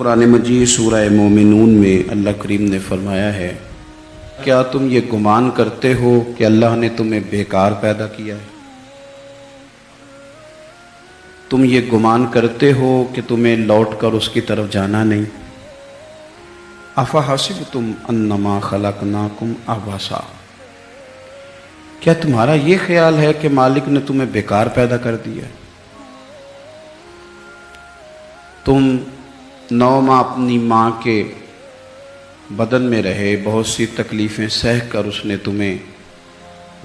قرآن مجید سورہ مومنون میں اللہ کریم نے فرمایا ہے، کیا تم یہ گمان کرتے ہو کہ اللہ نے تمہیں بیکار پیدا کیا ہے؟ تم یہ گمان کرتے ہو کہ تمہیں لوٹ کر اس کی طرف جانا نہیں؟ افحسبتم انما خلقناکم عبثا، کیا تمہارا یہ خیال ہے کہ مالک نے تمہیں بیکار پیدا کر دیا؟ تم 9 ماہ اپنی ماں کے بدن میں رہے، بہت سی تکلیفیں سہ کر اس نے تمہیں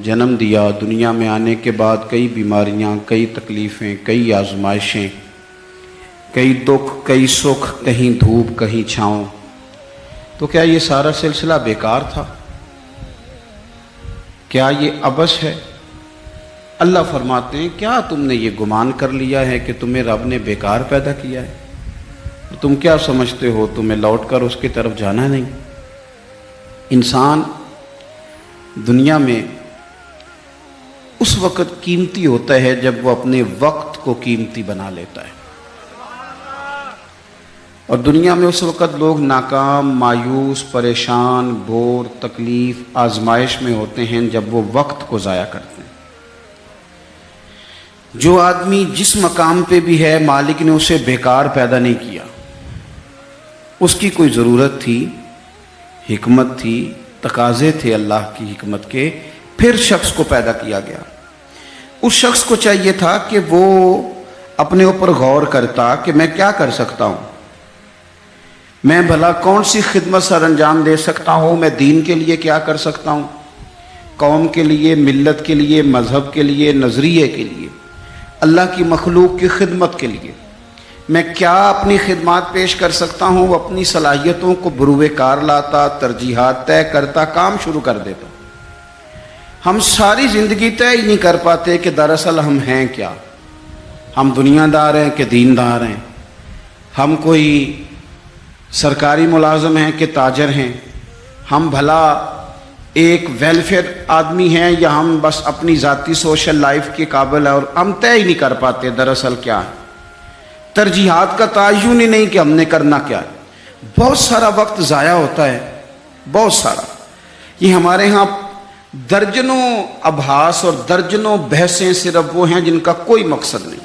جنم دیا۔ دنیا میں آنے کے بعد کئی بیماریاں، کئی تکلیفیں، کئی آزمائشیں، کئی دکھ، کئی سکھ، کہیں دھوپ کہیں چھاؤں، تو کیا یہ سارا سلسلہ بیکار تھا؟ کیا یہ عبث ہے؟ اللہ فرماتے ہیں، کیا تم نے یہ گمان کر لیا ہے کہ تمہیں رب نے بیکار پیدا کیا ہے؟ تم کیا سمجھتے ہو تمہیں لوٹ کر اس کی طرف جانا نہیں؟ انسان دنیا میں اس وقت قیمتی ہوتا ہے جب وہ اپنے وقت کو قیمتی بنا لیتا ہے، اور دنیا میں اس وقت لوگ ناکام، مایوس، پریشان، بور، تکلیف، آزمائش میں ہوتے ہیں جب وہ وقت کو ضائع کرتے ہیں۔ جو آدمی جس مقام پہ بھی ہے، مالک نے اسے بیکار پیدا نہیں کیا، اس کی کوئی ضرورت تھی، حکمت تھی، تقاضے تھے اللہ کی حکمت کے، پھر شخص کو پیدا کیا گیا۔ اس شخص کو چاہیے تھا کہ وہ اپنے اوپر غور کرتا کہ میں کیا کر سکتا ہوں، میں بھلا کون سی خدمت سر انجام دے سکتا ہوں، میں دین کے لیے کیا کر سکتا ہوں، قوم کے لیے، ملت کے لیے، مذہب کے لیے، نظریے کے لیے، اللہ کی مخلوق کی خدمت کے لیے میں کیا اپنی خدمات پیش کر سکتا ہوں۔ وہ اپنی صلاحیتوں کو بروئے کار لاتا، ترجیحات طے کرتا، کام شروع کر دیتا۔ ہم ساری زندگی طے ہی نہیں کر پاتے کہ دراصل ہم ہیں کیا، ہم دنیا دار ہیں کہ دین دار ہیں، ہم کوئی سرکاری ملازم ہیں کہ تاجر ہیں، ہم بھلا ایک ویلفیئر آدمی ہیں یا ہم بس اپنی ذاتی سوشل لائف کے قابل ہیں، اور ہم طے ہی نہیں کر پاتے دراصل کیا ہے۔ ترجیحات کا تعین ہی نہیں کہ ہم نے کرنا کیا ہے۔ بہت سارا وقت ضائع ہوتا ہے، بہت سارا۔ یہ ہمارے ہاں درجنوں ابحاث اور درجنوں بحثیں صرف وہ ہیں جن کا کوئی مقصد نہیں،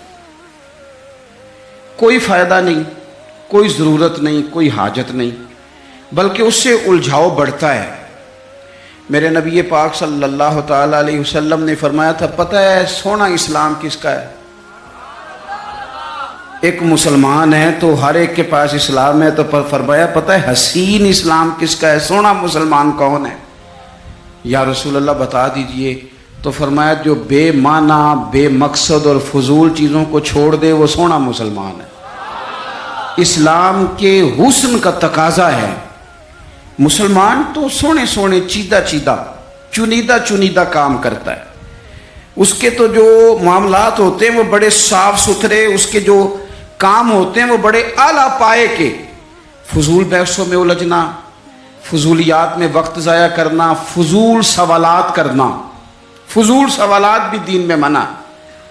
کوئی فائدہ نہیں، کوئی ضرورت نہیں، کوئی حاجت نہیں، بلکہ اس سے الجھاؤ بڑھتا ہے۔ میرے نبی پاک صلی اللہ تعالی علیہ وسلم نے فرمایا تھا، پتہ ہے سونا اسلام کس کا ہے؟ ایک مسلمان ہے تو ہر ایک کے پاس اسلام ہے، تو فرمایا پتہ ہے حسین اسلام کس کا ہے، سونا مسلمان کون ہے؟ یا رسول اللہ بتا دیجئے۔ تو فرمایا جو بے معنی، بے مقصد اور فضول چیزوں کو چھوڑ دے وہ سونا مسلمان ہے۔ اسلام کے حسن کا تقاضا ہے، مسلمان تو سونے سونے، چیدہ چیدہ، چنیدہ چنیدہ کام کرتا ہے، اس کے تو جو معاملات ہوتے ہیں وہ بڑے صاف ستھرے، اس کے جو کام ہوتے ہیں وہ بڑے اعلیٰ پائے کے۔ فضول بحثوں میں الجھنا، فضولیات میں وقت ضائع کرنا، فضول سوالات کرنا، فضول سوالات بھی دین میں منع۔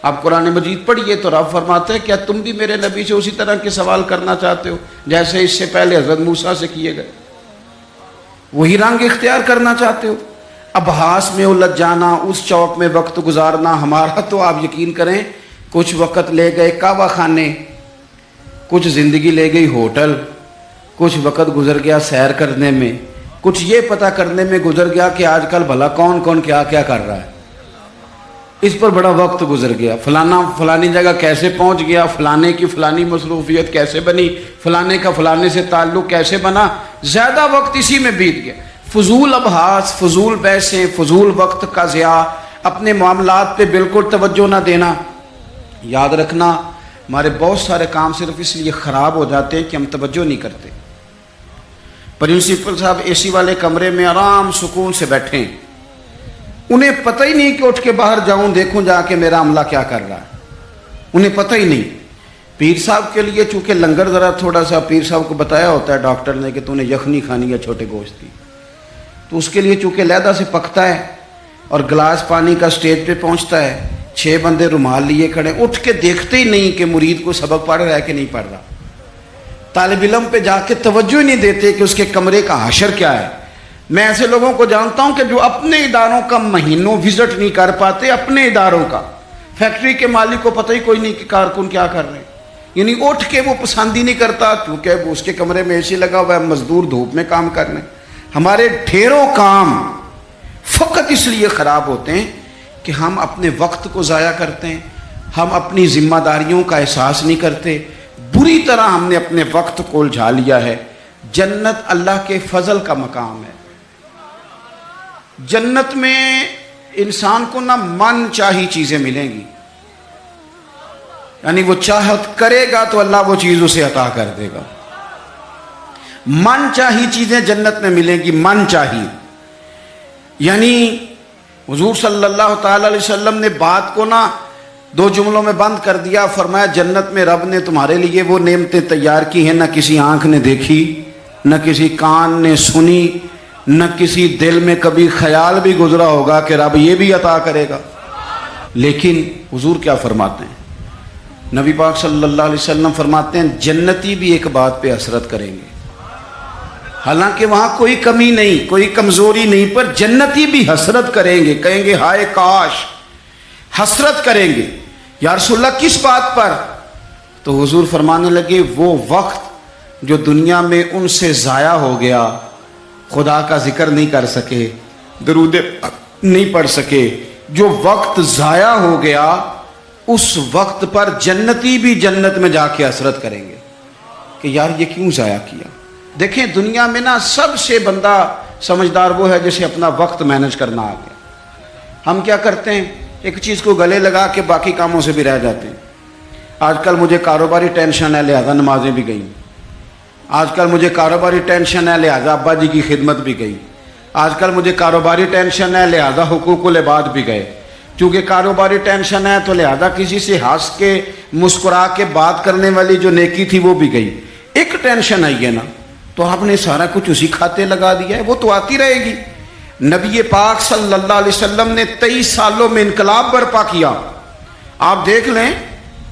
آپ قرآن مجید پڑھیے تو رب فرماتے ہیں، کیا تم بھی میرے نبی سے اسی طرح کے سوال کرنا چاہتے ہو جیسے اس سے پہلے حضرت موسیٰ سے کیے گئے؟ وہی رنگ اختیار کرنا چاہتے ہو؟ ابحاث میں الجھ جانا، اس چوک میں وقت گزارنا۔ ہمارا تو آپ یقین کریں، کچھ وقت لے گئے کعبہ خانے، کچھ زندگی لے گئی ہوٹل، کچھ وقت گزر گیا سیر کرنے میں، کچھ یہ پتہ کرنے میں گزر گیا کہ آج کل بھلا کون کون کیا کیا کر رہا ہے، اس پر بڑا وقت گزر گیا۔ فلانا فلانی جگہ کیسے پہنچ گیا، فلانے کی فلانی مصروفیت کیسے بنی، فلانے کا فلانے سے تعلق کیسے بنا، زیادہ وقت اسی میں بیت گیا۔ فضول ابحاث، فضول بحثیں، فضول وقت کا ضیاع، اپنے معاملات پہ بالکل توجہ نہ دینا۔ یاد رکھنا، ہمارے بہت سارے کام صرف اس لیے خراب ہو جاتے ہیں کہ ہم توجہ نہیں کرتے۔ پرنسپل صاحب اے سی والے کمرے میں آرام سکون سے بیٹھے ہیں، انہیں پتہ ہی نہیں کہ اٹھ کے باہر جاؤں دیکھوں جا کے میرا عملہ کیا کر رہا ہے، انہیں پتہ ہی نہیں۔ پیر صاحب کے لیے چونکہ لنگر ذرا تھوڑا سا پیر صاحب کو بتایا ہوتا ہے ڈاکٹر نے کہ تو نے یخنی کھانی ہے چھوٹے گوشت کی، تو اس کے لیے چونکہ علیحدہ سے پکتا ہے اور گلاس پانی کا سٹیج پہ پہنچتا ہے، 6 بندے رومال لیے کھڑے، اٹھ کے دیکھتے ہی نہیں کہ مرید کو سبق پڑھ رہا ہے کہ نہیں پڑھ رہا۔ طالب علم پہ جا کے توجہ ہی نہیں دیتے کہ اس کے کمرے کا حشر کیا ہے۔ میں ایسے لوگوں کو جانتا ہوں کہ جو اپنے اداروں کا مہینوں وزٹ نہیں کر پاتے، اپنے اداروں کا، فیکٹری کے مالک کو پتہ ہی کوئی نہیں کہ کارکن کیا کر رہے ہیں، یعنی اٹھ کے وہ پسند ہی نہیں کرتا کیونکہ اس کے کمرے میں اے سی لگا ہوا ہے، مزدور دھوپ میں کام کر رہے ہیں۔ ہمارے ڈھیروں کام فقط اس لیے خراب ہوتے ہیں کہ ہم اپنے وقت کو ضائع کرتے ہیں، ہم اپنی ذمہ داریوں کا احساس نہیں کرتے، بری طرح ہم نے اپنے وقت کو الجھا لیا ہے۔ جنت اللہ کے فضل کا مقام ہے۔ جنت میں انسان کو نہ من چاہی چیزیں ملیں گی، یعنی وہ چاہت کرے گا تو اللہ وہ چیز اسے عطا کر دے گا۔ من چاہی چیزیں جنت میں ملیں گی، من چاہی، یعنی حضور صلی اللہ تعالی علیہ وسلم نے بات کو نہ دو جملوں میں بند کر دیا، فرمایا جنت میں رب نے تمہارے لیے وہ نعمتیں تیار کی ہیں نہ کسی آنکھ نے دیکھی، نہ کسی کان نے سنی، نہ کسی دل میں کبھی خیال بھی گزرا ہوگا کہ رب یہ بھی عطا کرے گا۔ لیکن حضور کیا فرماتے ہیں؟ نبی پاک صلی اللہ علیہ وسلم فرماتے ہیں جنتی بھی ایک بات پہ حسرت کریں گے، حالانکہ وہاں کوئی کمی نہیں، کوئی کمزوری نہیں، پر جنتی بھی حسرت کریں گے، کہیں گے ہائے کاش، حسرت کریں گے۔ یا رسول اللہ کس بات پر؟ تو حضور فرمانے لگے وہ وقت جو دنیا میں ان سے ضائع ہو گیا، خدا کا ذکر نہیں کر سکے، درود نہیں پڑھ سکے، جو وقت ضائع ہو گیا اس وقت پر جنتی بھی جنت میں جا کے حسرت کریں گے کہ یار یہ کیوں ضائع کیا۔ دیکھیں دنیا میں نا سب سے بندہ سمجھدار وہ ہے جسے اپنا وقت مینج کرنا آ گیا۔ ہم کیا کرتے ہیں، ایک چیز کو گلے لگا کے باقی کاموں سے بھی رہ جاتے ہیں۔ آج کل مجھے کاروباری ٹینشن ہے لہذا نمازیں بھی گئیں، آج کل مجھے کاروباری ٹینشن ہے لہذا ابا جی کی خدمت بھی گئی، آج کل مجھے کاروباری ٹینشن ہے لہذا حقوق العباد بھی گئے، چونکہ کاروباری ٹینشن ہے تو لہذا کسی سے ہنس کے مسکرا کے بات کرنے والی جو نیکی تھی وہ بھی گئی۔ ایک ٹینشن آئی ہے نا تو آپ نے سارا کچھ اسی کھاتے لگا دیا ہے، وہ تو آتی رہے گی۔ نبی پاک صلی اللہ علیہ وسلم نے 23 سالوں میں انقلاب برپا کیا۔ آپ دیکھ لیں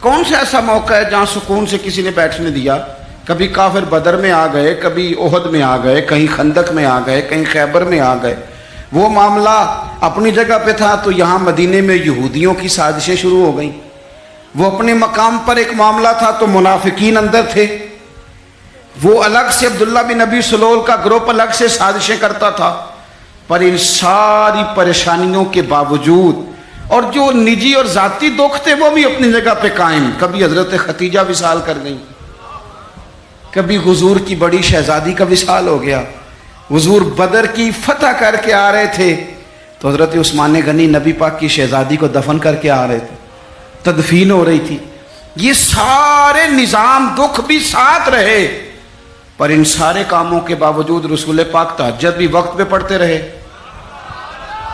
کون سا ایسا موقع ہے جہاں سکون سے کسی نے بیٹھنے دیا؟ کبھی کافر بدر میں آ گئے، کبھی احد میں آ گئے، کہیں خندق میں آ گئے، کہیں خیبر میں آ گئے۔ وہ معاملہ اپنی جگہ پہ تھا تو یہاں مدینے میں یہودیوں کی سازشیں شروع ہو گئیں۔ وہ اپنے مقام پر ایک معاملہ تھا تو منافقین اندر تھے، وہ الگ سے عبداللہ بن ابی سلول کا گروپ الگ سے سازشیں کرتا تھا۔ پر ان ساری پریشانیوں کے باوجود اور جو نجی اور ذاتی دکھ تھے وہ بھی اپنی جگہ پہ قائم۔ کبھی حضرت ختیجہ وصال کر گئیں، کبھی حضور کی بڑی شہزادی کا وصال ہو گیا، حضور بدر کی فتح کر کے آ رہے تھے تو حضرت عثمان غنی نبی پاک کی شہزادی کو دفن کر کے آ رہے تھے، تدفین ہو رہی تھی۔ یہ سارے نظام دکھ بھی ساتھ رہے، پر ان سارے کاموں کے باوجود رسول پاک تہجد بھی وقت پہ پڑھتے رہے،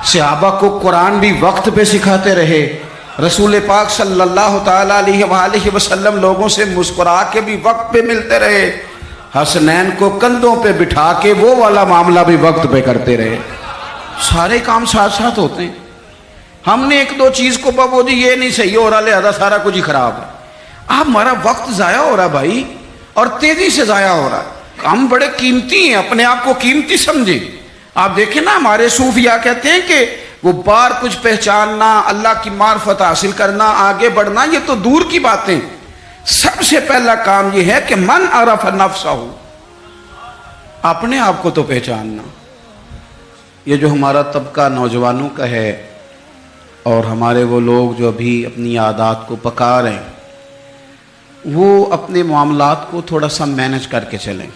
صحابہ کو قرآن بھی وقت پہ سکھاتے رہے، رسول پاک صلی اللہ تعالی علیہ وآلہ وسلم لوگوں سے مسکرا کے بھی وقت پہ ملتے رہے، حسنین کو کندھوں پہ بٹھا کے وہ والا معاملہ بھی وقت پہ کرتے رہے۔ سارے کام ساتھ ساتھ ہوتے ہیں۔ ہم نے ایک دو چیز کو بابو جی یہ نہیں صحیح ہو رہا لہذا سارا کچھ ہی خراب ہے۔ ہمارا وقت ضائع ہو رہا بھائی، اور تیزی سے ضائع ہو رہا ہے۔ ہم بڑے قیمتی ہیں، اپنے آپ کو قیمتی سمجھیں۔ آپ دیکھیں نا ہمارے صوفیاء کہتے ہیں کہ وہ بار کچھ پہچاننا، اللہ کی معرفت حاصل کرنا، آگے بڑھنا یہ تو دور کی باتیں، سب سے پہلا کام یہ ہے کہ من عرف نفسہ، اپنے آپ کو تو پہچاننا۔ یہ جو ہمارا طبقہ نوجوانوں کا ہے اور ہمارے وہ لوگ جو ابھی اپنی عادات کو پکا رہے ہیں، وہ اپنے معاملات کو تھوڑا سا مینج کر کے چلیں۔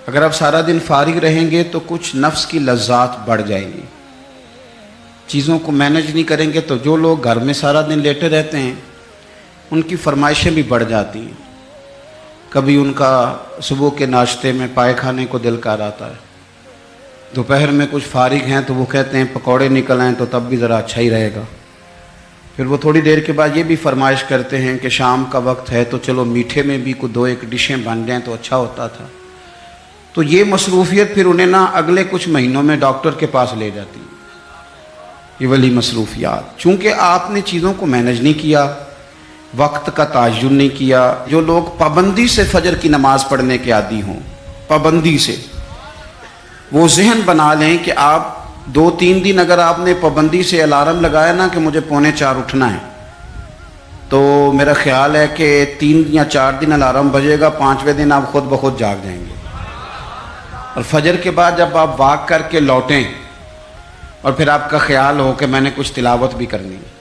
اگر آپ سارا دن فارغ رہیں گے تو کچھ نفس کی لذات بڑھ جائیں گی، چیزوں کو مینج نہیں کریں گے تو جو لوگ گھر میں سارا دن لیٹے رہتے ہیں ان کی فرمائشیں بھی بڑھ جاتی ہیں۔ کبھی ان کا صبح کے ناشتے میں پائے کھانے کو دل کر آتا ہے، دوپہر میں کچھ فارغ ہیں تو وہ کہتے ہیں پکوڑے نکل آئیں تو تب بھی ذرا اچھا ہی رہے گا، پھر وہ تھوڑی دیر کے بعد یہ بھی فرمائش کرتے ہیں کہ شام کا وقت ہے تو چلو میٹھے میں بھی کوئی دو ایک ڈشیں بن جائیں تو اچھا ہوتا تھا۔ تو یہ مصروفیت پھر انہیں نا اگلے کچھ مہینوں میں ڈاکٹر کے پاس لے جاتی ہے، یہ والی مصروفیات، چونکہ آپ نے چیزوں کو مینج نہیں کیا، وقت کا تعین نہیں کیا. جو لوگ پابندی سے فجر کی نماز پڑھنے کے عادی ہوں، پابندی سے، وہ ذہن بنا لیں کہ آپ 2-3 دن اگر آپ نے پابندی سے الارم لگایا نا کہ مجھے 3:45 اٹھنا ہے، تو میرا خیال ہے کہ 3 یا 4 دن الارم بجے گا، 5ویں دن آپ خود بخود جاگ جائیں گے. اور فجر کے بعد جب آپ واک کر کے لوٹیں اور پھر آپ کا خیال ہو کہ میں نے کچھ تلاوت بھی کرنی ہے،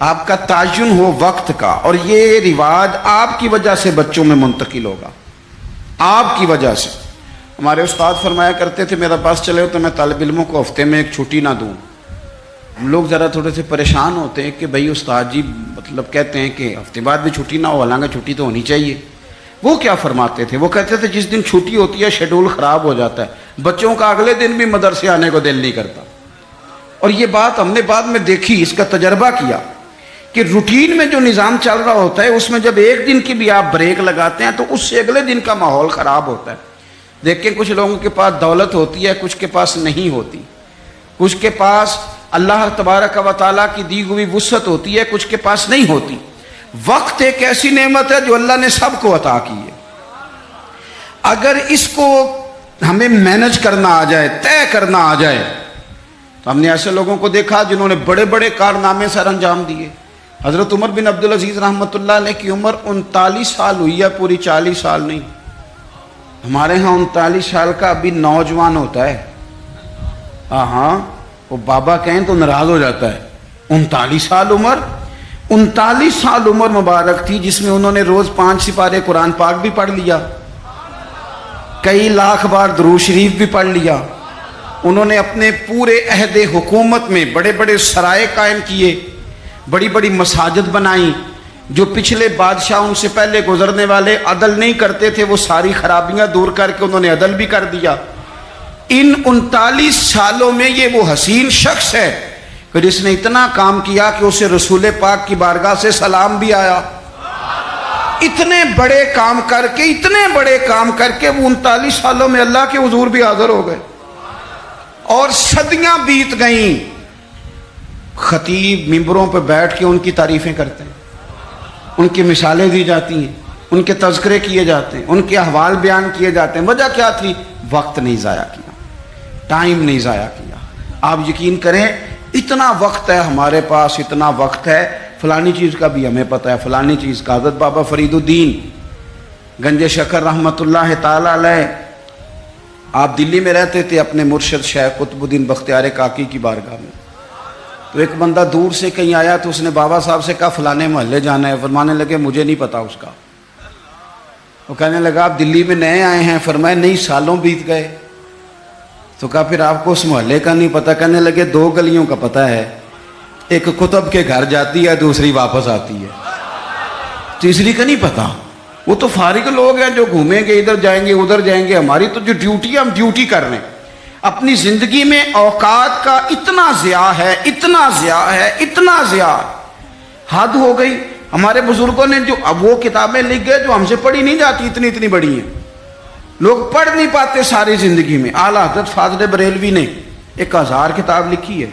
آپ کا تعین ہو وقت کا. اور یہ رواج آپ کی وجہ سے بچوں میں منتقل ہوگا، آپ کی وجہ سے. ہمارے استاد فرمایا کرتے تھے میرا بس چلے ہو تو میں طالب علموں کو ہفتے میں ایک چھٹی نہ دوں. ہم لوگ ذرا تھوڑے سے پریشان ہوتے ہیں کہ بھئی استاد جی مطلب کہتے ہیں کہ ہفتے بعد بھی چھٹی نہ ہو، حالانکہ چھٹی تو ہونی چاہیے. وہ کیا فرماتے تھے؟ وہ کہتے تھے جس دن چھٹی ہوتی ہے شیڈول خراب ہو جاتا ہے، بچوں کا اگلے دن بھی مدرسے آنے کو دل نہیں کرتا. اور یہ بات ہم نے بعد میں دیکھی، اس کا تجربہ کیا کہ روٹین میں جو نظام چل رہا ہوتا ہے اس میں جب ایک دن کی بھی آپ بریک لگاتے ہیں تو اس سے اگلے دن کا ماحول خراب ہوتا ہے. دیکھیں کچھ لوگوں کے پاس دولت ہوتی ہے، کچھ کے پاس نہیں ہوتی. کچھ کے پاس اللہ تبارک و تعالیٰ کی دی ہوئی وسعت ہوتی ہے، کچھ کے پاس نہیں ہوتی. وقت ایک ایسی نعمت ہے جو اللہ نے سب کو عطا کی ہے. اگر اس کو ہمیں مینج کرنا آ جائے، طے کرنا آ جائے، تو ہم نے ایسے لوگوں کو دیکھا جنہوں نے بڑے بڑے کارنامے سر انجام دیے. حضرت عمر بن عبدالعزیز رحمۃ اللہ علیہ کی عمر 39 سال ہوئی ہے، پوری 40 سال نہیں. ہمارے ہاں 39 سال کا ابھی نوجوان ہوتا ہے. ہاں وہ بابا کہیں تو ناراض ہو جاتا ہے. 39 سال عمر، 39 سال عمر مبارک تھی جس میں انہوں نے روز 5 سپارے قرآن پاک بھی پڑھ لیا، کئی لاکھ بار درود شریف بھی پڑھ لیا. انہوں نے اپنے پورے عہد حکومت میں بڑے بڑے سرائے قائم کیے، بڑی بڑی مساجد بنائیں. جو پچھلے بادشاہ ان سے پہلے گزرنے والے عدل نہیں کرتے تھے وہ ساری خرابیاں دور کر کے انہوں نے عدل بھی کر دیا. ان 39 سالوں میں یہ وہ حسین شخص ہے کہ جس نے اتنا کام کیا کہ اسے رسول پاک کی بارگاہ سے سلام بھی آیا. اتنے بڑے کام کر کے وہ 39 سالوں میں اللہ کے حضور بھی حاضر ہو گئے. اور صدیاں بیت گئیں. خطیب ممبروں پہ بیٹھ کے ان کی تعریفیں کرتے ہیں، ان کی مثالیں دی جاتی ہیں، ان کے تذکرے کیے جاتے ہیں، ان کے احوال بیان کیے جاتے ہیں. وجہ کیا تھی؟ وقت نہیں ضائع کیا، ٹائم نہیں ضائع کیا. آپ یقین کریں اتنا وقت ہے ہمارے پاس، اتنا وقت ہے، فلانی چیز کا بھی ہمیں پتہ ہے، فلانی چیز کا. حضرت بابا فرید الدین گنج شکر رحمۃ اللہ تعالی علیہ، آپ دلی میں رہتے تھے اپنے مرشد شیخ قطب الدین بختیار کاکی کی بارگاہ میں. تو ایک بندہ دور سے کہیں آیا تو اس نے بابا صاحب سے کہا فلانے محلے جانا ہے. فرمانے لگے مجھے نہیں پتا اس کا. وہ کہنے لگا آپ دلی میں نئے آئے ہیں؟ فرمایا نہیں، سالوں بیت گئے. تو کہا پھر آپ کو اس محلے کا نہیں پتا؟ کہنے لگے 2 گلیوں کا پتہ ہے، ایک قطب کے گھر جاتی ہے، دوسری واپس آتی ہے، تیسری کا نہیں پتا. وہ تو فارغ لوگ ہیں جو گھومیں گے، ادھر جائیں گے ادھر جائیں گے. ہماری تو جو ڈیوٹی ہے ہم ڈیوٹی کر رہے ہیں. اپنی زندگی میں اوقات کا اتنا ضیاع ہے، اتنا ضیاع، حد ہو گئی. ہمارے بزرگوں نے جو اب وہ کتابیں لکھ گئے جو ہم سے پڑھی نہیں جاتی، اتنی بڑی ہیں، لوگ پڑھ نہیں پاتے ساری زندگی میں. اعلیٰ حضرت فاضل بریلوی نے 1000 کتاب لکھی ہے،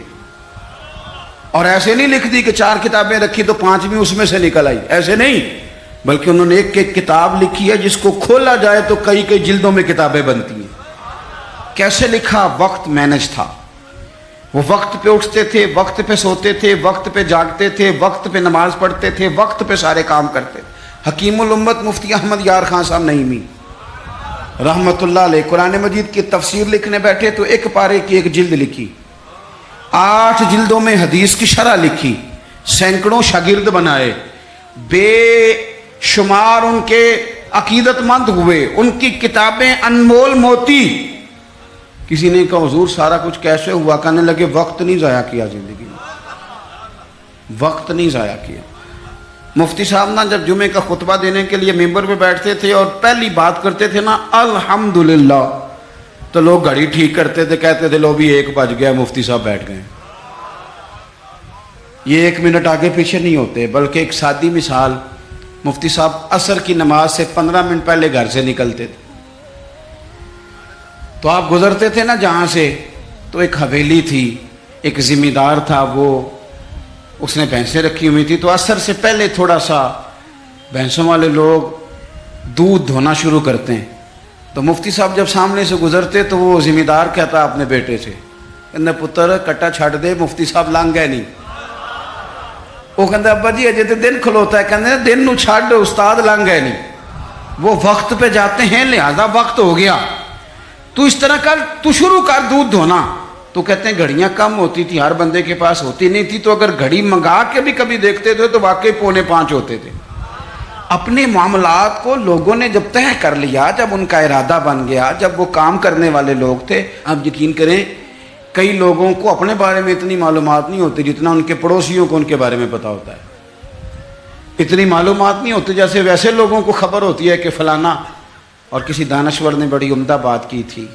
اور ایسے نہیں لکھ دی کہ 4 کتابیں رکھی تو 5ویں اس میں سے نکل آئی، ایسے نہیں، بلکہ انہوں نے ایک کتاب لکھی ہے جس کو کھولا جائے تو کئی جلدوں میں کتابیں بنتی ہیں. کیسے لکھا؟ وقت مینج تھا. وہ وقت پہ اٹھتے تھے، وقت پہ سوتے تھے، وقت پہ جاگتے تھے، وقت پہ نماز پڑھتے تھے، وقت پہ سارے کام کرتے تھے. حکیم الامت مفتی احمد یار خان صاحب نعیمی رحمت اللہ علیہ قرآن مجید کی تفسیر لکھنے بیٹھے تو 1 پارے کی 1 جلد لکھی، 8 جلدوں میں حدیث کی شرح لکھی، سینکڑوں شاگرد بنائے، بے شمار ان کے عقیدت مند ہوئے، ان کی کتابیں انمول موتی. کسی نے کہا حضور سارا کچھ کیسے ہوا؟ کہنے لگے وقت نہیں ضائع کیا زندگی میں، وقت نہیں ضائع کیا. مفتی صاحب نا جب جمعے کا خطبہ دینے کے لیے ممبر پہ بیٹھتے تھے اور پہلی بات کرتے تھے نا الحمدللہ، تو لوگ گھڑی ٹھیک کرتے تھے، کہتے تھے لو بھی 1 بج گیا، مفتی صاحب بیٹھ گئے. یہ 1 منٹ آگے پیچھے نہیں ہوتے، بلکہ ایک سادی مثال، مفتی صاحب عصر کی نماز سے 15 منٹ پہلے گھر سے نکلتے تھے. تو آپ گزرتے تھے نا جہاں سے، تو ایک حویلی تھی، ایک ذمہ دار تھا، وہ اس نے بھینسیں رکھی ہوئی تھی، تو عصر سے پہلے تھوڑا سا بھینسوں والے لوگ دودھ دھونا شروع کرتے ہیں. تو مفتی صاحب جب سامنے سے گزرتے تو وہ ذمہ دار کہتا اپنے بیٹے سے، کہنا پتر کٹا چھڈ دے، مفتی صاحب لنگ گئے نہیں. وہ کہتا ابا جی اجے تو دن کھلوتا ہے. کہتے دن نو چھڈ، استاد لنگ گئے نہیں. وہ وقت پہ جاتے ہیں، لہذا وقت ہو گیا، تو اس طرح کر، تو شروع کر دودھ دھونا. تو کہتے ہیں گھڑیاں کم ہوتی تھی، ہر بندے کے پاس ہوتی نہیں تھی، تو اگر گھڑی منگا کے بھی کبھی دیکھتے تھے تو واقعی 4:45 ہوتے تھے. اپنے معاملات کو لوگوں نے جب طے کر لیا، جب ان کا ارادہ بن گیا، جب وہ کام کرنے والے لوگ تھے. اب یقین کریں کئی لوگوں کو اپنے بارے میں اتنی معلومات نہیں ہوتی جتنا ان کے پڑوسیوں کو ان کے بارے میں پتہ ہوتا ہے. اتنی معلومات نہیں ہوتی جیسے ویسے لوگوں کو خبر ہوتی ہے کہ فلانا. اور کسی دانشور نے بڑی عمدہ بات کی تھی،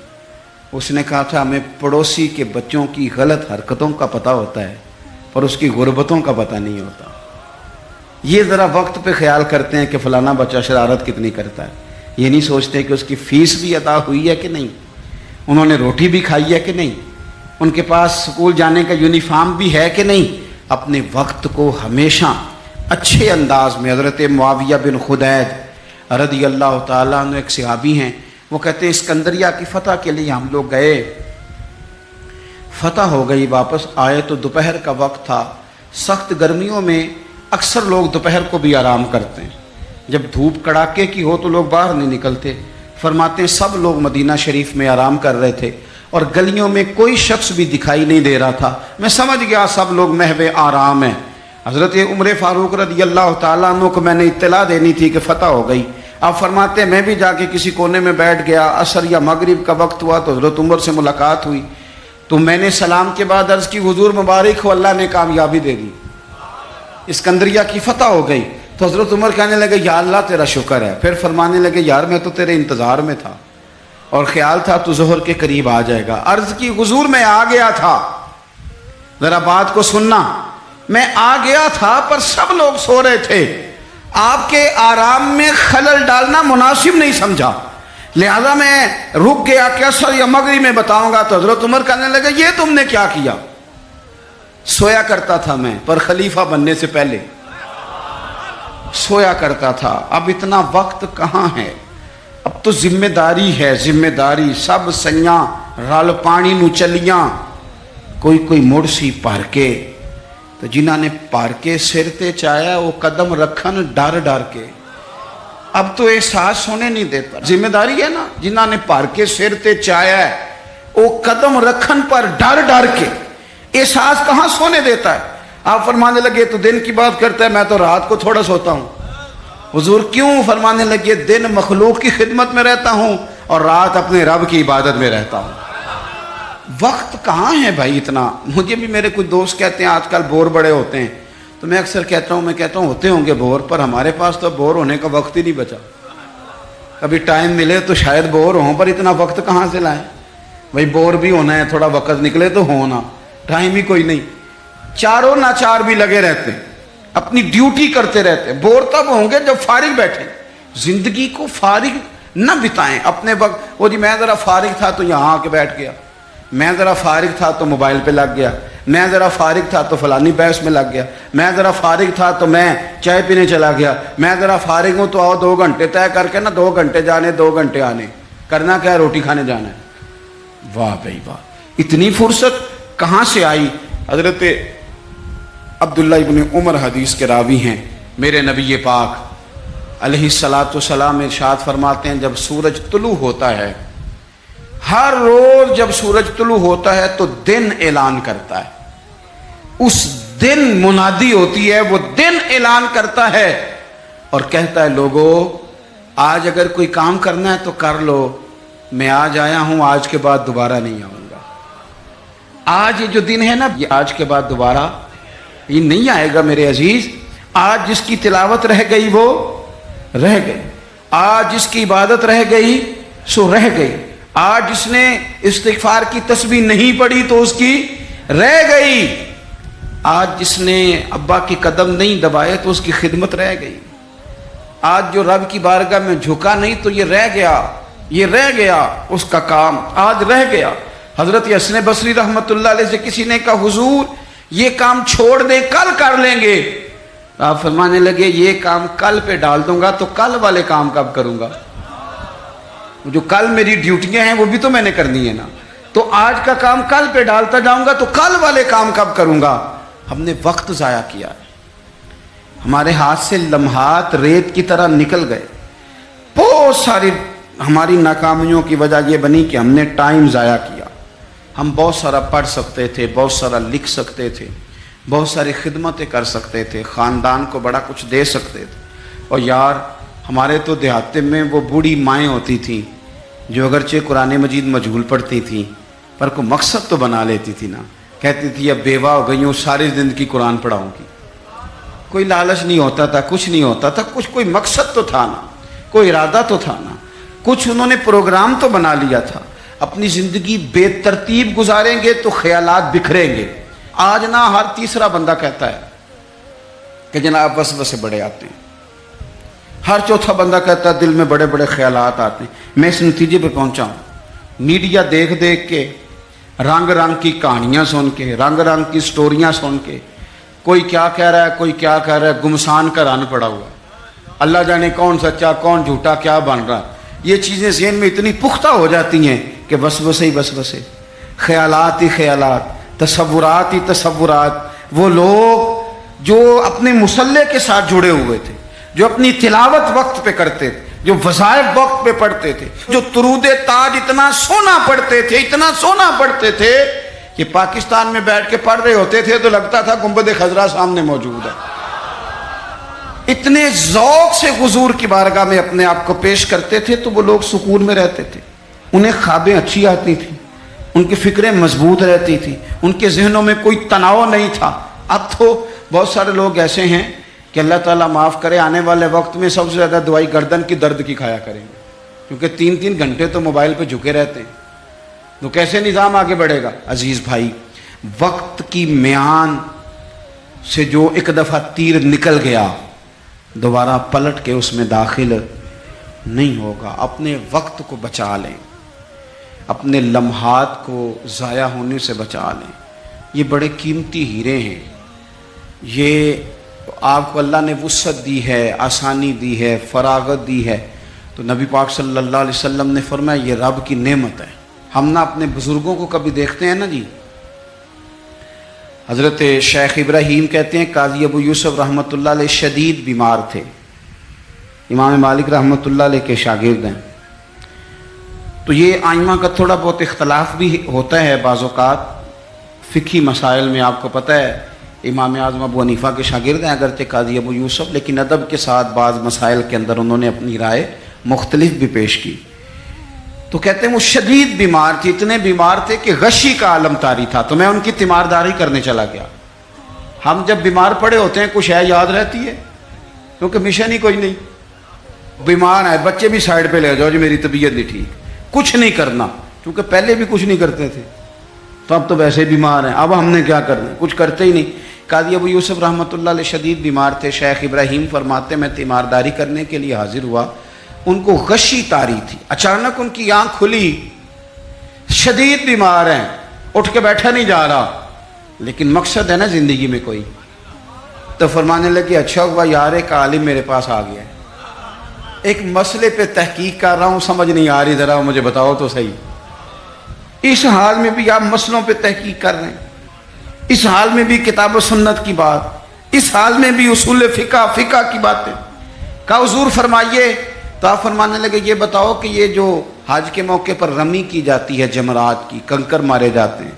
اس نے کہا تھا ہمیں پڑوسی کے بچوں کی غلط حرکتوں کا پتہ ہوتا ہے پر اس کی غربتوں کا پتہ نہیں ہوتا. یہ ذرا وقت پہ خیال کرتے ہیں کہ فلانا بچہ شرارت کتنی کرتا ہے، یہ نہیں سوچتے کہ اس کی فیس بھی ادا ہوئی ہے کہ نہیں، انہوں نے روٹی بھی کھائی ہے کہ نہیں، ان کے پاس سکول جانے کا یونیفارم بھی ہے کہ نہیں. اپنے وقت کو ہمیشہ اچھے انداز میں. حضرت معاویہ بن خدید رضی اللہ تعالیٰ عنہ ایک صحابی ہیں، وہ کہتے ہیں اسکندریہ کی فتح کے لیے ہم لوگ گئے، فتح ہو گئی، واپس آئے تو دوپہر کا وقت تھا. سخت گرمیوں میں اکثر لوگ دوپہر کو بھی آرام کرتے ہیں، جب دھوپ کڑاکے کی ہو تو لوگ باہر نہیں نکلتے. فرماتے ہیں سب لوگ مدینہ شریف میں آرام کر رہے تھے اور گلیوں میں کوئی شخص بھی دکھائی نہیں دے رہا تھا. میں سمجھ گیا سب لوگ محو آرام ہیں. حضرت عمر فاروق رضی اللہ تعالیٰ عنہ کو میں نے اطلاع دینی تھی کہ فتح ہو گئی. آپ فرماتے ہیں میں بھی جا کے کسی کونے میں بیٹھ گیا. عصر یا مغرب کا وقت ہوا تو حضرت عمر سے ملاقات ہوئی، تو میں نے سلام کے بعد عرض کی حضور مبارک ہو، اللہ نے کامیابی دے دی، اسکندریہ کی فتح ہو گئی. تو حضرت عمر کہنے لگے یا اللہ تیرا شکر ہے. پھر فرمانے لگے یار میں تو تیرے انتظار میں تھا اور خیال تھا تو ظہر کے قریب آ جائے گا. عرض کی حضور میں آ گیا تھا، ذرا بات کو سننا، میں آ گیا تھا پر سب لوگ سو رہے تھے، آپ کے آرام میں خلل ڈالنا مناسب نہیں سمجھا، لہذا میں رک گیا کہ عصر یا مغرب میں بتاؤں گا. تو حضرت عمر کہنے لگے یہ تم نے کیا کیا؟ سویا کرتا تھا میں، پر خلیفہ بننے سے پہلے سویا کرتا تھا. اب اتنا وقت کہاں ہے، اب تو ذمہ داری ہے، ذمہ داری. سب سیاں رل پانی نو چلیاں، کوئی مڑ سی پار کے، تو جنہاں نے پار کے سر تے چایا وہ قدم رکھن ڈر ڈر کے. اب تو احساس ہونے نہیں دیتا. ذمہ داری ہے نا، جنہاں نے پار کے سر تے چایا ہے وہ قدم رکھن پر ڈر ڈر کے. احساس کہاں سونے دیتا ہے. آپ فرمانے لگے تو دن کی بات کرتا ہے، میں تو رات کو تھوڑا سوتا ہوں. حضور کیوں؟ فرمانے لگے دن مخلوق کی خدمت میں رہتا ہوں اور رات اپنے رب کی عبادت میں رہتا ہوں. وقت کہاں ہے بھائی اتنا. مجھے بھی میرے کچھ دوست کہتے ہیں آج کل بور بڑے ہوتے ہیں، تو میں اکثر کہتا ہوں ہوتے ہوں گے بور، پر ہمارے پاس تو بور ہونے کا وقت ہی نہیں بچا. کبھی ٹائم ملے تو شاید بور ہوں، پر اتنا وقت کہاں سے لائیں بھائی. بور بھی ہونا ہے، تھوڑا وقت نکلے تو ہونا، ٹائم ہی کوئی نہیں. چاروں ناچار بھی لگے رہتے ہیں، اپنی ڈیوٹی کرتے رہتے ہیں. بور تب ہوں گے جب فارغ بیٹھیں. زندگی کو فارغ نہ بتائیں اپنے وقت. وہ جی میں ذرا فارغ تھا تو یہاں آ کے بیٹھ گیا، میں ذرا فارغ تھا تو موبائل پہ لگ گیا، میں ذرا فارغ تھا تو فلانی بحث میں لگ گیا، میں ذرا فارغ تھا تو میں چائے پینے چلا گیا، میں ذرا فارغ ہوں تو آؤ 2 گھنٹے طے کر کے نا 2 گھنٹے جانے 2 گھنٹے آنے. کرنا کیا ہے؟ روٹی کھانے جانا ہے. واہ بھائی واہ، اتنی فرصت کہاں سے آئی. حضرت عبداللہ ابن عمر حدیث کے راوی ہیں. میرے نبی پاک علیہ الصلاۃ والسلام ارشاد فرماتے ہیں جب سورج طلوع ہوتا ہے، ہر روز جب سورج طلوع ہوتا ہے تو دن اعلان کرتا ہے. اس دن منادی ہوتی ہے، وہ دن اعلان کرتا ہے اور کہتا ہے لوگو آج اگر کوئی کام کرنا ہے تو کر لو، میں آج آیا ہوں، آج کے بعد دوبارہ نہیں آؤں گا. آج یہ جو دن ہے نا، یہ آج کے بعد دوبارہ یہ نہیں آئے گا میرے عزیز. آج جس کی تلاوت رہ گئی وہ رہ گئی، آج جس کی عبادت رہ گئی سو رہ گئی، آج جس نے استغفار کی تسبیح نہیں پڑھی تو اس کی رہ گئی، آج جس نے ابا کی قدم نہیں دبائے تو اس کی خدمت رہ گئی، آج جو رب کی بارگاہ میں جھکا نہیں تو یہ رہ گیا، یہ رہ گیا، اس کا کام آج رہ گیا. حضرت حسن بصری رحمت اللہ علیہ سے کسی نے کہا حضور یہ کام چھوڑ دیں کل کر لیں گے. آپ فرمانے لگے یہ کام کل پہ ڈال دوں گا تو کل والے کام کب کروں گا؟ جو کل میری ڈیوٹیاں ہیں وہ بھی تو میں نے کرنی ہے نا. تو آج کا کام کل پہ ڈالتا جاؤں گا تو کل والے کام کب کروں گا؟ ہم نے وقت ضائع کیا. ہمارے ہاتھ سے لمحات ریت کی طرح نکل گئے. بہت ساری ہماری ناکامیوں کی وجہ یہ بنی کہ ہم نے ٹائم ضائع کیا. ہم بہت سارا پڑھ سکتے تھے، بہت سارا لکھ سکتے تھے، بہت ساری خدمتیں کر سکتے تھے، خاندان کو بڑا کچھ دے سکتے تھے. اور یار ہمارے تو دیہاتے میں وہ بوڑھی مائیں ہوتی تھیں جو اگرچہ قرآن مجید مجہول پڑھتی تھیں پر کوئی مقصد تو بنا لیتی تھی نا. کہتی تھی اب بیوہ ہو گئی ہوں ساری زندگی قرآن پڑھاؤں گی. کوئی لالچ نہیں ہوتا تھا، کچھ نہیں ہوتا تھا، کوئی مقصد تو تھا نا، کوئی ارادہ تو تھا نا. کچھ انہوں نے پروگرام تو بنا لیا تھا. اپنی زندگی بے ترتیب گزاریں گے تو خیالات بکھریں گے. آج نہ ہر تیسرا بندہ کہتا ہے کہ جناب وسوسے بڑے آتے ہیں. ہر چوتھا بندہ کہتا ہے دل میں بڑے بڑے خیالات آتے ہیں. میں اس نتیجے پہ پہنچا ہوں میڈیا دیکھ دیکھ کے، رنگ رنگ کی کہانیاں سن کے، رنگ رنگ کی سٹوریاں سن کے، کوئی کیا کہہ رہا ہے کوئی کیا کہہ رہا ہے، گمسان کا رن پڑا ہوا ہے. اللہ جانے کون سچا کون جھوٹا کیا بن رہا. یہ چیزیں ذہن میں اتنی پختہ ہو جاتی ہیں کہ وسوسے ہی وسوسے، خیالات ہی خیالات، تصورات ہی تصورات. وہ لوگ جو اپنے مصلح کے ساتھ جڑے ہوئے تھے، جو اپنی تلاوت وقت پہ کرتے تھے، جو وظائف وقت پہ پڑھتے تھے، جو درود تاج اتنا سونا پڑھتے تھے، اتنا سونا پڑھتے تھے کہ پاکستان میں بیٹھ کے پڑھ رہے ہوتے تھے تو لگتا تھا گنبد خضرا سامنے موجود ہے. اتنے ذوق سے حضور کی بارگاہ میں اپنے آپ کو پیش کرتے تھے تو وہ لوگ سکون میں رہتے تھے. انہیں خوابیں اچھی آتی تھیں، ان کی فکریں مضبوط رہتی تھی، ان کے ذہنوں میں کوئی تناؤ نہیں تھا. اب تو بہت سارے لوگ ایسے ہیں کہ اللہ تعالیٰ معاف کرے آنے والے وقت میں سب سے زیادہ دوائی گردن کی درد کی کھایا کریں گے، کیونکہ 3 گھنٹے تو موبائل پہ جھکے رہتے ہیں. تو کیسے نظام آگے بڑھے گا؟ عزیز بھائی، وقت کی میان سے جو ایک دفعہ تیر نکل گیا دوبارہ پلٹ کے اس میں داخل نہیں ہوگا. اپنے وقت کو بچا لیں، اپنے لمحات کو ضائع ہونے سے بچا لیں. یہ بڑے قیمتی ہیرے ہیں. یہ آپ کو اللہ نے وسعت دی ہے، آسانی دی ہے، فراغت دی ہے. تو نبی پاک صلی اللہ علیہ وسلم نے فرمایا یہ رب کی نعمت ہے. ہم نہ اپنے بزرگوں کو کبھی دیکھتے ہیں نا جی. حضرت شیخ ابراہیم کہتے ہیں قاضی ابو یوسف رحمۃ اللہ علیہ شدید بیمار تھے، امام مالک رحمۃ اللہ علیہ کے شاگرد ہیں. تو یہ آئمہ کا تھوڑا بہت اختلاف بھی ہوتا ہے بعض اوقات فقہی مسائل میں. آپ کو پتہ ہے امام اعظم ابو حنیفہ کے شاگرد ہیں اگرچہ قاضی ابو یوسف، لیکن ادب کے ساتھ بعض مسائل کے اندر انہوں نے اپنی رائے مختلف بھی پیش کی. تو کہتے ہیں وہ شدید بیمار تھے، اتنے بیمار تھے کہ غشی کا عالم طاری تھا. تو میں ان کی تیمارداری کرنے چلا گیا. ہم جب بیمار پڑے ہوتے ہیں کچھ ہے یاد رہتی ہے کیونکہ مشن ہی کوئی نہیں. بیمار ہے بچے بھی سائڈ پہ لے جاؤ جی میری طبیعت نہیں ٹھیک، کچھ نہیں کرنا، کیونکہ پہلے بھی کچھ نہیں کرتے تھے تو اب تو ویسے بیمار ہیں. اب ہم نے کیا کرنا، کچھ کرتے ہی نہیں. قاضی ابو یوسف رحمۃ اللہ علیہ شدید بیمار تھے. شیخ ابراہیم فرماتے میں تیمارداری کرنے کے لیے حاضر ہوا. ان کو غشی طاری تھی، اچانک ان کی آنکھ کھلی، شدید بیمار ہیں، اٹھ کے بیٹھا نہیں جا رہا، لیکن مقصد ہے نا زندگی میں کوئی. تو فرمانے لگے اچھا ہوا یار ایک عالم میرے پاس آ گیا ہے، ایک مسئلے پہ تحقیق کر رہا ہوں، سمجھ نہیں آ رہی، ذرا مجھے بتاؤ تو صحیح. اس حال میں بھی آپ مسئلوں پہ تحقیق کر رہے ہیں، اس حال میں بھی کتاب و سنت کی بات، اس حال میں بھی اصول فقہ کی باتیں. کہا حضور فرمائیے. تو آپ فرمانے لگے یہ بتاؤ کہ یہ جو حج کے موقع پر رمی کی جاتی ہے جمرات کی، کنکر مارے جاتے ہیں،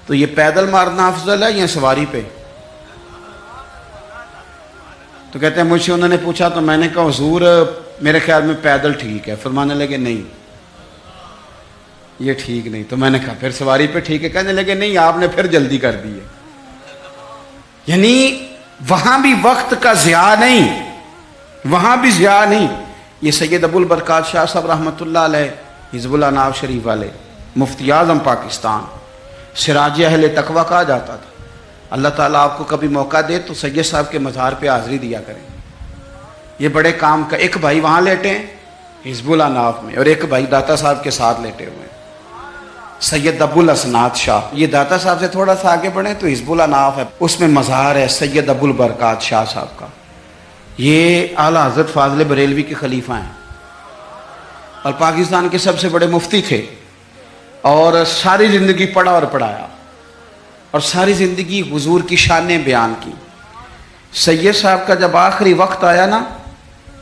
تو یہ پیدل مارنا افضل ہے یا سواری پہ؟ تو کہتے ہیں مجھ سے انہوں نے پوچھا تو میں نے کہا حضور میرے خیال میں پیدل ٹھیک ہے. فرمانے لگے نہیں یہ ٹھیک نہیں. تو میں نے کہا پھر سواری پہ ٹھیک ہے. کہنے لگے نہیں آپ نے پھر جلدی کر دی ہے. یعنی وہاں بھی وقت کا ضیاع نہیں، وہاں بھی ضیاع نہیں. یہ سید ابو البرکات شاہ صاحب رحمۃ اللہ علیہ حزب اللہ ناو شریف والے مفتی اعظم پاکستان، سراج اہل تقویٰ کہا جاتا تھا. اللہ تعالیٰ آپ کو کبھی موقع دے تو سید صاحب کے مزار پہ حاضری دیا کریں. یہ بڑے کام کا، ایک بھائی وہاں لیٹے ہیں حزب اللہ ناف میں اور ایک بھائی داتا صاحب کے ساتھ لیٹے ہوئے ہیں. سید ابو الاسناد شاہ. یہ داتا صاحب سے تھوڑا سا آگے بڑھیں تو حزب الاناف ہے, اس میں مزار ہے سید ابو البرکات شاہ صاحب کا. یہ اعلیٰ حضرت فاضل بریلوی کے خلیفہ ہیں اور پاکستان کے سب سے بڑے مفتی تھے, اور ساری زندگی پڑھا اور پڑھایا, اور ساری زندگی حضور کی شانیں بیان کی. سید صاحب کا جب آخری وقت آیا نا,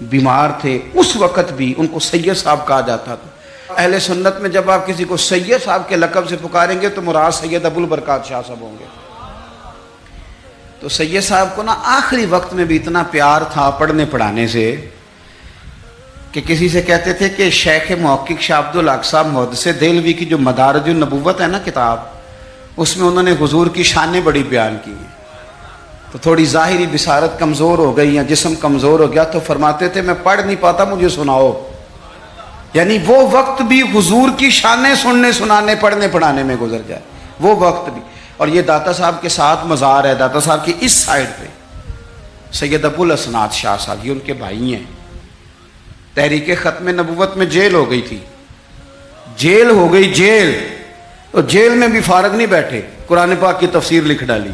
بیمار تھے, اس وقت بھی ان کو سید صاحب کہا جاتا تھا. اہل سنت میں جب آپ کسی کو سید صاحب کے لقب سے پکاریں گے تو مراد سید ابو البرکات شاہ صاحب ہوں گے. تو سید صاحب کو نا آخری وقت میں بھی اتنا پیار تھا پڑھنے پڑھانے سے کہ کسی سے کہتے تھے کہ شیخ محقق شاہ عبد الحق صاحب محدث دہلوی کی جو مدارج النبوت ہے نا کتاب, اس میں انہوں نے حضور کی شانیں بڑی بیان کی ہیں. تو تھوڑی ظاہری بصارت کمزور ہو گئی یا جسم کمزور ہو گیا تو فرماتے تھے میں پڑھ نہیں پاتا, مجھے سناؤ. یعنی وہ وقت بھی حضور کی شانیں سننے سنانے پڑھنے پڑھانے میں گزر جائے, وہ وقت بھی. اور یہ داتا صاحب کے ساتھ مزار ہے, داتا صاحب کی اس سائڈ پہ سید ابو الاسناد شاہ صاحب, یہ ان کے بھائی ہیں. تحریک ختم نبوت میں جیل ہو گئی تھی, جیل ہو گئی جیل, تو جیل میں بھی فارغ نہیں بیٹھے, قرآن پاک کی تفسیر لکھ ڈالی,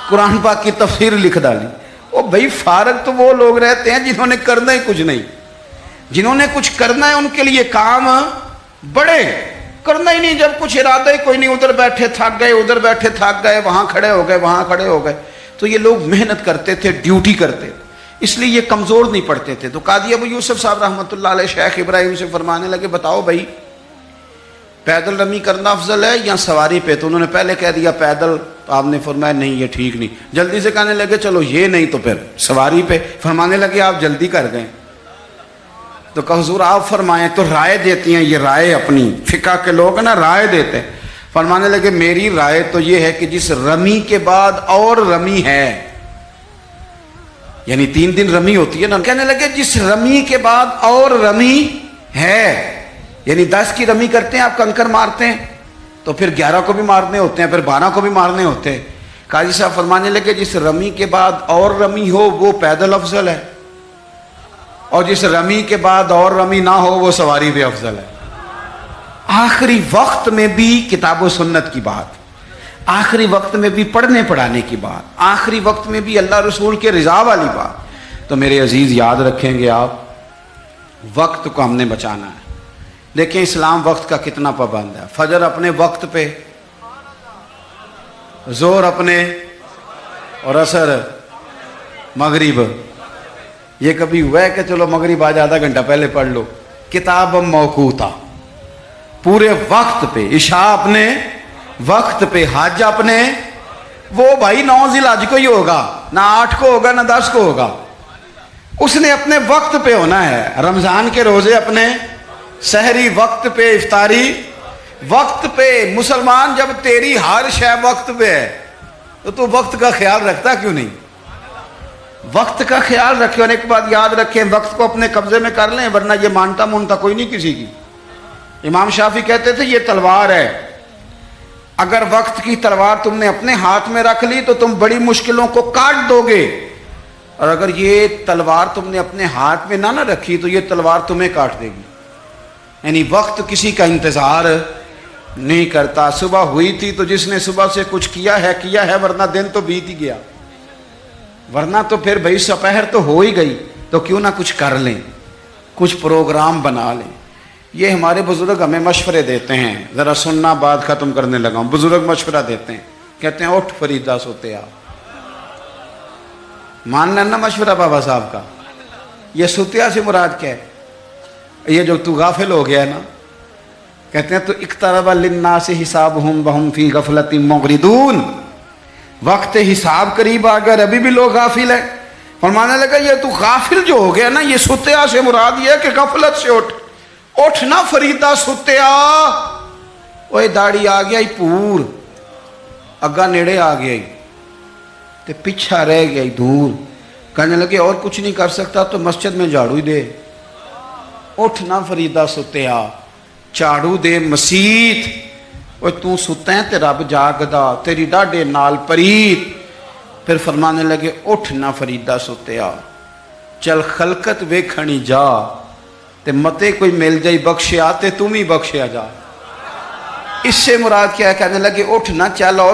قرآن پاک کی تفسیر لکھ ڈالی. او بھائی فارغ تو وہ لوگ رہتے ہیں جنہوں نے کرنا ہی کچھ نہیں. جنہوں نے کچھ کرنا ہے ان کے لیے کام بڑے, کرنا ہی نہیں جب کچھ ارادہ ہی کوئی نہیں, ادھر بیٹھے تھک گئے, ادھر بیٹھے تھک گئے, وہاں کھڑے ہو گئے, وہاں کھڑے ہو گئے. تو یہ لوگ محنت کرتے تھے, ڈیوٹی کرتے, اس لیے یہ کمزور نہیں پڑتے تھے. تو قاضی ابو یوسف صاحب رحمۃ اللہ علیہ شیخ ابراہیم سے فرمانے لگے بتاؤ بھائی پیدل رمی کرنا افضل ہے یا سواری پہ؟ تو انہوں نے پہلے کہہ دیا پیدل, تو آپ نے فرمایا نہیں یہ ٹھیک نہیں. جلدی سے کہنے لگے چلو یہ نہیں تو پھر سواری پہ. فرمانے لگے آپ جلدی کر گئے. تو کہ حضور آپ فرمائیں. تو رائے دیتی ہیں, یہ رائے اپنی فقہ کے لوگ نا رائے دیتے ہیں. فرمانے لگے میری رائے تو یہ ہے کہ جس رمی کے بعد اور رمی ہے, یعنی 3 دن رمی ہوتی ہے نا, کہنے لگے جس رمی کے بعد اور رمی ہے, یعنی 10 کی رمی کرتے ہیں آپ کنکر مارتے ہیں تو پھر 11 کو بھی مارنے ہوتے ہیں, پھر 12 کو بھی مارنے ہوتے ہیں. قاضی صاحب فرمانے لگے جس رمی کے بعد اور رمی ہو وہ پیدل افضل ہے, اور جس رمی کے بعد اور رمی نہ ہو وہ سواری بھی افضل ہے. آخری وقت میں بھی کتاب و سنت کی بات, آخری وقت میں بھی پڑھنے پڑھانے کی بات, آخری وقت میں بھی اللہ رسول کے رضا والی بات. تو میرے عزیز یاد رکھیں گے آپ, وقت کو ہم نے بچانا ہے. دیکھیں اسلام وقت کا کتنا پابند ہے. فجر اپنے وقت پہ, زور اپنے, اور عصر مغرب. یہ کبھی ہوا ہے کہ چلو مغرب آج آدھا گھنٹہ پہلے پڑھ لو؟ کتاب موقوتا, پورے وقت پہ. عشاء اپنے وقت پہ, حج اپنے, وہ بھائی 9 ذی الحج کو ہی ہوگا, نہ 8 کو ہوگا نہ 10 کو ہوگا, اس نے اپنے وقت پہ ہونا ہے. رمضان کے روزے اپنے, سحری وقت پہ, افطاری وقت پہ. مسلمان جب تیری ہر شے وقت پہ ہے تو تو وقت کا خیال رکھتا کیوں نہیں؟ وقت کا خیال رکھے. اور ایک بات یاد رکھیں, وقت کو اپنے قبضے میں کر لیں ورنہ یہ مانتا مونتا کوئی نہیں کسی کی. امام شافعی کہتے تھے یہ تلوار ہے, اگر وقت کی تلوار تم نے اپنے ہاتھ میں رکھ لی تو تم بڑی مشکلوں کو کاٹ دو گے, اور اگر یہ تلوار تم نے اپنے ہاتھ میں نہ رکھی تو یہ تلوار تمہیں کاٹ دے گی. یعنی وقت کسی کا انتظار نہیں کرتا. صبح ہوئی تھی تو جس نے صبح سے کچھ کیا ہے, ورنہ دن تو بیت ہی گیا, ورنہ تو پھر بھائی سپہر تو ہو ہی گئی, تو کیوں نہ کچھ کر لیں, کچھ پروگرام بنا لیں. یہ ہمارے بزرگ ہمیں مشورے دیتے ہیں, ذرا سننا بات ختم کرنے لگا ہوں. بزرگ مشورہ دیتے ہیں, کہتے ہیں اٹھ فریدہ سوتے آپ. ماننا نا مشورہ بابا صاحب کا. یہ سوتیا سے مراد کیا ہے؟ یہ جو تو غافل ہو گیا ہے نا, کہتے ہیں تو اقترب للناس حسابہم وہم فی غفلۃ معرضون. وقت حساب قریب آ گیا, ابھی بھی لوگ غافل ہیں. فرمانے لگا یہ تو غافل جو ہو گیا نا, یہ سوتیا سے مراد یہ ہے کہ غفلت سے اٹھ نا فریدہ سوتیا. اوے داڑھی آ گیا پور, اگا نیڑے آ گیا تے پیچھا رہ گیا دور. کہنے لگے اور کچھ نہیں کر سکتا تو مسجد میں جھاڑو ہی دے. اٹھ نہ فریدہ ستیا, جھاڑو دے مسیت. اوے تو ستا ہے تے رب جاگدا, تیری ڈاڈے نال پریت. پھر فرمانے لگے اٹھ نہ فریدہ ستیا, چل خلقت ویکھنی جا, تے متے کوئی مل جائی بخشیا تے تم ہی بخشیا جا. اس سے مراد کیا ہے؟ کہنے لگے اٹھ نہ چل اور